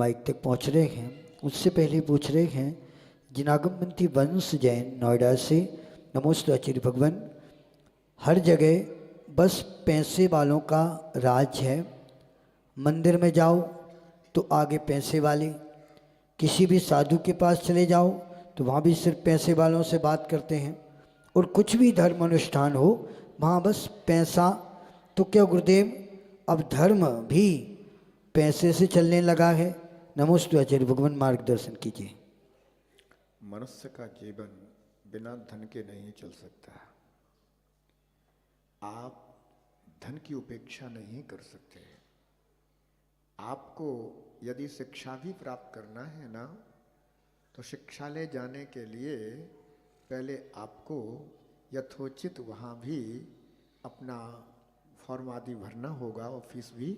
Mic तक पहुंच रहे हैं उससे पहले पूछ रहे हैं जिनागमवंती वंश जैन नोएडा से। नमोस्तु आचार्य भगवान। हर जगह बस पैसे वालों का राज है। मंदिर में जाओ तो आगे पैसे वाले, किसी भी साधु के पास चले जाओ तो वहाँ भी सिर्फ पैसे वालों से बात करते हैं, और कुछ भी धर्म अनुष्ठान हो वहाँ बस पैसा। तो क्या गुरुदेव अब धर्म भी पैसे से चलने लगा है? नमोस्तु आचार्य भगवान, मार्गदर्शन कीजिए। मनुष्य का जीवन बिना धन के नहीं चल सकता। आप धन की उपेक्षा नहीं कर सकते। आपको यदि शिक्षा भी प्राप्त करना है ना, तो शिक्षालय जाने के लिए पहले आपको यथोचित वहाँ भी अपना फॉर्म आदि भरना होगा और फीस भी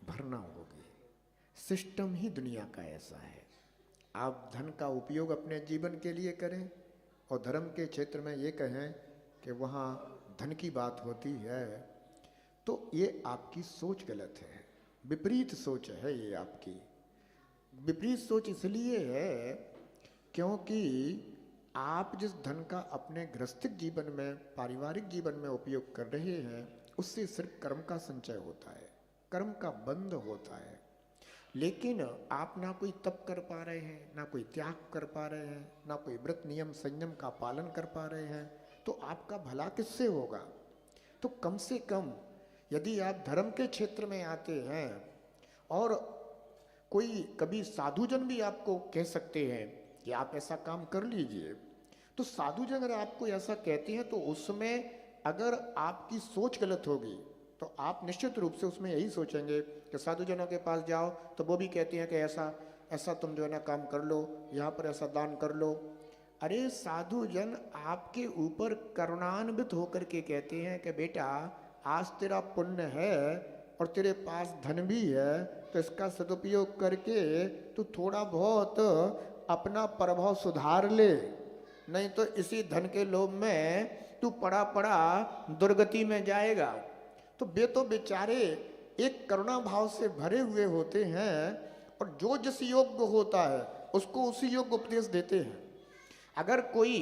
भरना होगी। सिस्टम ही दुनिया का ऐसा है। आप धन का उपयोग अपने जीवन के लिए करें और धर्म के क्षेत्र में ये कहें कि वहाँ धन की बात होती है, तो ये आपकी सोच गलत है, विपरीत सोच है। ये आपकी विपरीत सोच इसलिए है क्योंकि आप जिस धन का अपने गृहस्थिक जीवन में, पारिवारिक जीवन में उपयोग कर रहे हैं, उससे सिर्फ कर्म का संचय होता है, कर्म का बंध होता है। लेकिन आप ना कोई तप कर पा रहे हैं, ना कोई त्याग कर पा रहे हैं, ना कोई व्रत नियम संयम का पालन कर पा रहे हैं, तो आपका भला किससे होगा? तो कम से कम यदि आप धर्म के क्षेत्र में आते हैं और कोई कभी साधुजन भी आपको कह सकते हैं कि आप ऐसा काम कर लीजिए, तो साधुजन अगर आपको ऐसा कहते हैं तो उसमें अगर आपकी सोच गलत होगी तो आप निश्चित रूप से उसमें यही सोचेंगे कि साधुजनों के पास जाओ तो वो भी कहते हैं कि ऐसा ऐसा तुम जो है ना काम कर लो, यहाँ पर ऐसा दान कर लो। अरे साधुजन आपके ऊपर करुणान्वित होकर के कहते हैं कि बेटा आज तेरा पुण्य है और तेरे पास धन भी है, तो इसका सदुपयोग करके तू थोड़ा बहुत अपना प्रभाव सुधार ले, नहीं तो इसी धन के लोभ में तू पड़ा पड़ा दुर्गति में जाएगा। तो वे तो बेचारे एक करुणा भाव से भरे हुए होते हैं और जो जिस योग्य होता है उसको उसी योग्य उपदेश देते हैं। अगर कोई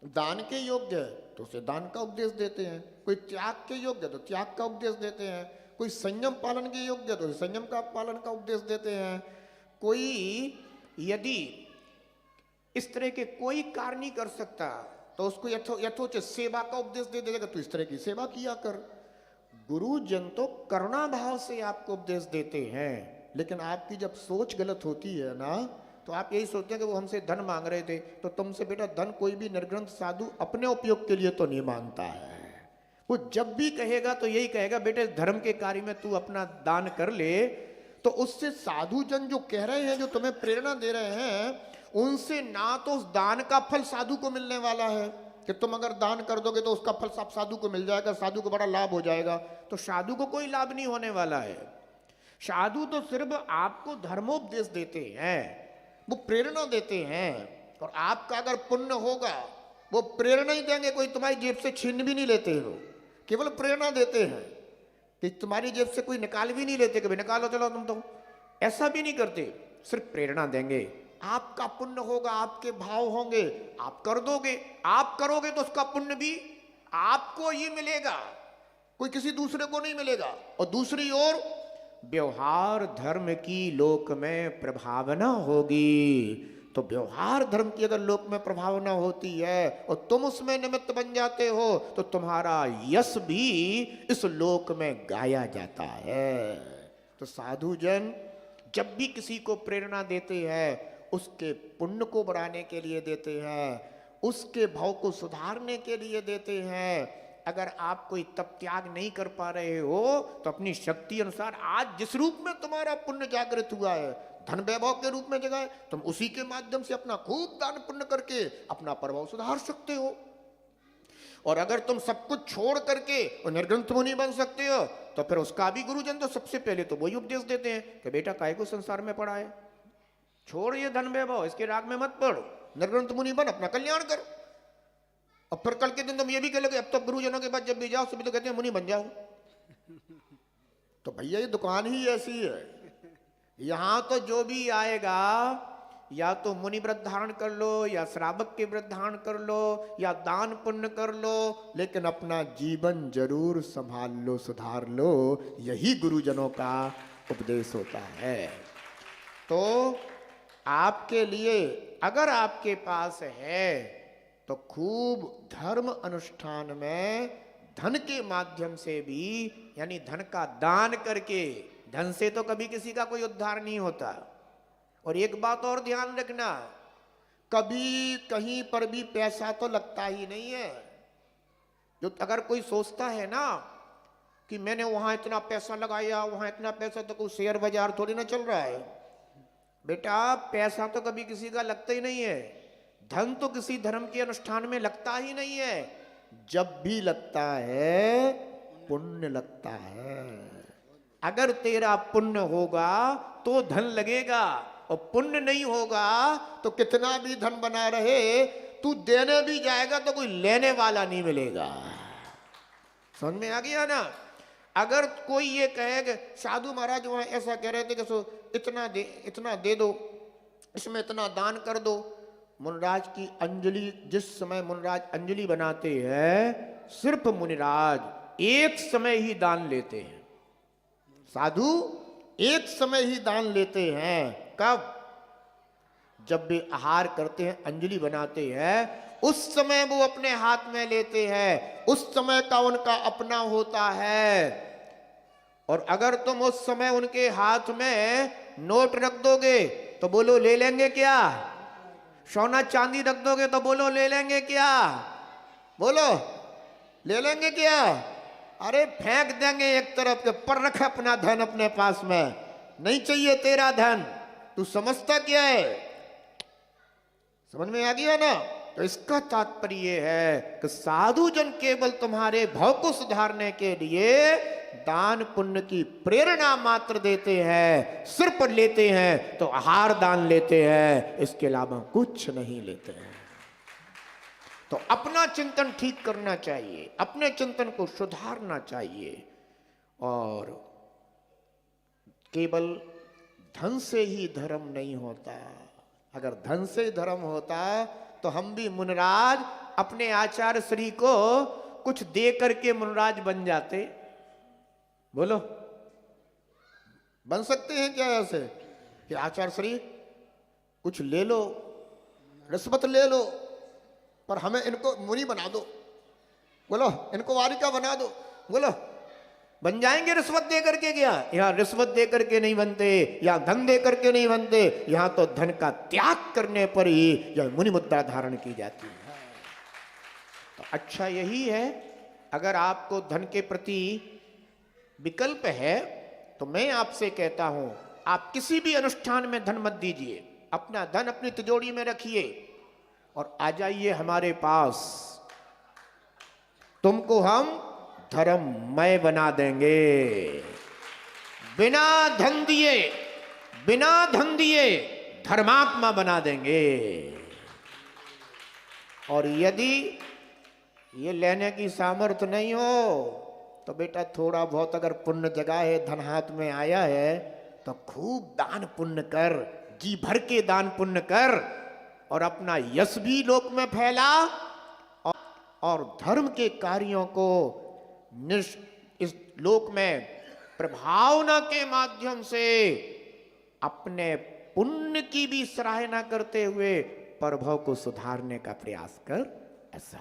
दान के योग्य है तो उसे दान का उपदेश देते हैं, कोई त्याग के योग्य है तो त्याग का उपदेश देते हैं, कोई संयम पालन के योग्य है तो संयम का पालन का उपदेश देते हैं। कोई यदि इस तरह के कोई कार्य नहीं कर सकता तो उसको यथोचित सेवा का उपदेश दे देगा, तो इस तरह की सेवा किया कर। गुरुजन तो करुणा भाव से आपको उपदेश देते हैं, लेकिन आपकी जब सोच गलत होती है ना, तो आप यही सोचते हैं कि वो हमसे धन मांग रहे थे, तो तुमसे बेटा धन कोई भी निर्ग्रंथ साधु अपने उपयोग के लिए तो नहीं मांगता है। वो जब भी कहेगा तो यही कहेगा बेटे धर्म के कार्य में तू अपना दान कर ले। तो उससे साधुजन जो कह रहे हैं, जो तुम्हें प्रेरणा दे रहे हैं, उनसे ना तो उस दान का फल साधु को मिलने वाला है कि तुम अगर दान कर दोगे तो उसका फल सब साधु को मिल जाएगा, साधु को बड़ा लाभ हो जाएगा, तो साधु को कोई लाभ नहीं होने वाला है। साधु तो सिर्फ आपको धर्मोपदेश देते हैं, वो प्रेरणा देते हैं, और आपका अगर पुण्य होगा वो प्रेरणा ही देंगे, कोई तुम्हारी जेब से छीन भी नहीं लेते हैं, वो केवल प्रेरणा देते हैं कि तुम्हारी जेब से कोई निकाल भी नहीं लेते, कभी निकालो चलो तुम, तो ऐसा भी नहीं करते, सिर्फ प्रेरणा देंगे। आपका पुण्य होगा, आपके भाव होंगे, आप कर दोगे, आप करोगे तो उसका पुण्य भी आपको ही मिलेगा, कोई किसी दूसरे को नहीं मिलेगा। और दूसरी ओर व्यवहार धर्म की लोक में प्रभावना होगी, तो व्यवहार धर्म की अगर लोक में प्रभावना होती है और तुम उसमें निमित्त बन जाते हो, तो तुम्हारा यश भी इस लोक में गाया जाता है। तो साधुजन जब भी किसी को प्रेरणा देते हैं, उसके पुण्य को बढ़ाने के लिए देते हैं, उसके भाव को सुधारने के लिए देते हैं। अगर आप कोई तप त्याग नहीं कर पा रहे हो तो अपनी शक्ति अनुसार आज जिस रूप में तुम्हारा पुण्य जागृत हुआ है, धन वैभव के रूप में जगह, तुम उसी के माध्यम से अपना खूब दान पुण्य करके अपना प्रभाव सुधार सकते हो। और अगर तुम सब कुछ छोड़ करके और निर्ग्रंथ मुनि बन सकते हो, तो फिर उसका भी गुरुजन तो सबसे पहले तो वही उपदेश देते हैं कि बेटा काहे को संसार में पड़ा है, छोड़ ये धन वैभव, इसके राग में मत पड़, निर्ग्रंथ मुनि बन, अपना कल्याण कर। और फिर कल के दिन तुम ये भी कह लोगे, अब तो गुरुजनों के पास जब भी जाओ सभी तो कहते हैं मुनि बन जाओ। तो भैया ये दुकान ही ऐसी है, यहां तो जो भी आएगा या तो मुनि व्रत धारण कर लो या श्रावक के व्रत धारण कर लो या दान पुण्य कर लो, लेकिन अपना जीवन जरूर संभाल लो, सुधार लो। यही गुरुजनों का उपदेश होता है। तो आपके लिए अगर आपके पास है तो खूब धर्म अनुष्ठान में धन के माध्यम से भी, यानी धन का दान करके, धन से तो कभी किसी का कोई उद्धार नहीं होता। और एक बात और ध्यान रखना, कभी कहीं पर भी पैसा तो लगता ही नहीं है। जो अगर कोई सोचता है ना कि मैंने वहां इतना पैसा लगाया, वहां इतना पैसा, तो कोई शेयर बाजार थोड़ी ना चल रहा है। बेटा पैसा तो कभी किसी का लगता ही नहीं है, धन तो किसी धर्म के अनुष्ठान में लगता ही नहीं है। जब भी लगता है पुण्य लगता है। अगर तेरा पुण्य होगा तो धन लगेगा, और पुण्य नहीं होगा तो कितना भी धन बना रहे, तू देने भी जाएगा तो कोई लेने वाला नहीं मिलेगा। समझ में आ गया ना? अगर कोई ये कहे कि साधु महाराज वहां ऐसा कह रहे थे कि सो इतना दे दो, इसमें इतना दान कर दो। मुनिराज की अंजलि, जिस समय मुनिराज अंजलि बनाते हैं, सिर्फ मुनिराज एक समय ही दान लेते हैं। साधु एक समय ही दान लेते हैं। कब? जब वे आहार करते हैं, अंजलि बनाते हैं, उस समय वो अपने हाथ में लेते हैं। उस समय का उनका अपना होता है। और अगर तुम उस समय उनके हाथ में नोट रख दोगे तो बोलो ले लेंगे क्या? सोना चांदी रख दोगे तो बोलो ले लेंगे क्या? बोलो ले लेंगे क्या? अरे फेंक देंगे एक तरफ के, पर रख अपना धन अपने पास में, नहीं चाहिए तेरा धन। तू समझता क्या है? समझ में आ गया ना? तो इसका तात्पर्य है कि साधु जन केवल तुम्हारे भाव को सुधारने के लिए दान पुण्य की प्रेरणा मात्र देते हैं, सिर पर लेते हैं तो आहार दान लेते हैं, इसके अलावा कुछ नहीं लेते हैं। तो अपना चिंतन ठीक करना चाहिए, अपने चिंतन को सुधारना चाहिए। और केवल धन से ही धर्म नहीं होता। अगर धन से धर्म होता तो हम भी मुनिराज अपने आचार्य श्री को कुछ दे करके मुनिराज बन जाते। बोलो बन सकते हैं क्या ऐसे कि आचार्य श्री कुछ ले लो, रिश्वत ले लो, पर हमें इनको मुनि बना दो, बोलो इनको वारिका बना दो। बोलो बन जाएंगे रिश्वत दे करके? क्या यहाँ रिश्वत दे करके नहीं बनते, यहाँ धन दे करके नहीं बनते, यहाँ तो धन का त्याग करने पर ही यह मुनि मुद्रा धारण की जाती है। तो अच्छा यही है, अगर आपको धन के प्रति विकल्प है तो मैं आपसे कहता हूं, आप किसी भी अनुष्ठान में धन मत दीजिए, अपना धन अपनी तिजोरी में रखिए और आ जाइए हमारे पास। तुमको हम धर्ममय बना देंगे। बिना धन दिए धर्मात्मा बना देंगे। और यदि ये लेने की सामर्थ्य नहीं हो तो बेटा थोड़ा बहुत अगर पुण्य जगह है, धन हाथ में आया है, तो खूब दान पुण्य कर, जी भर के दान पुण्य कर, और अपना यश भी लोक में फैला, और धर्म के कार्यों को इस लोक में प्रभावना के माध्यम से अपने पुण्य की भी सराहना करते हुए प्रभव को सुधारने का प्रयास कर। ऐसा